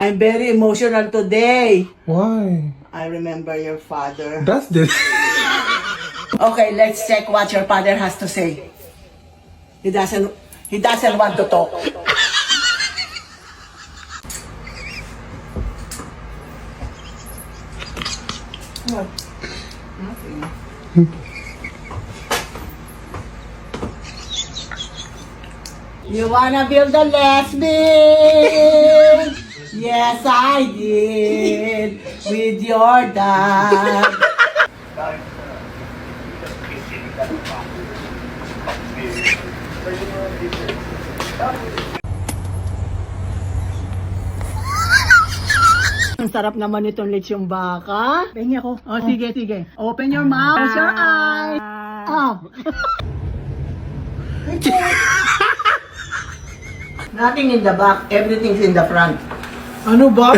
I'm very emotional today. Why? I remember your father. That's the... Okay, let's check what your father has to say. He doesn't want to talk. What? Nothing. You wanna build a lesbian? Yes, I did. With your dad. Ang sarap naman itong lechong baka. Pengi ako. Oh, sige, sige. Open your mouth. Close your eyes. Oh. Nothing in the back. Everything's in the front. Ano ba?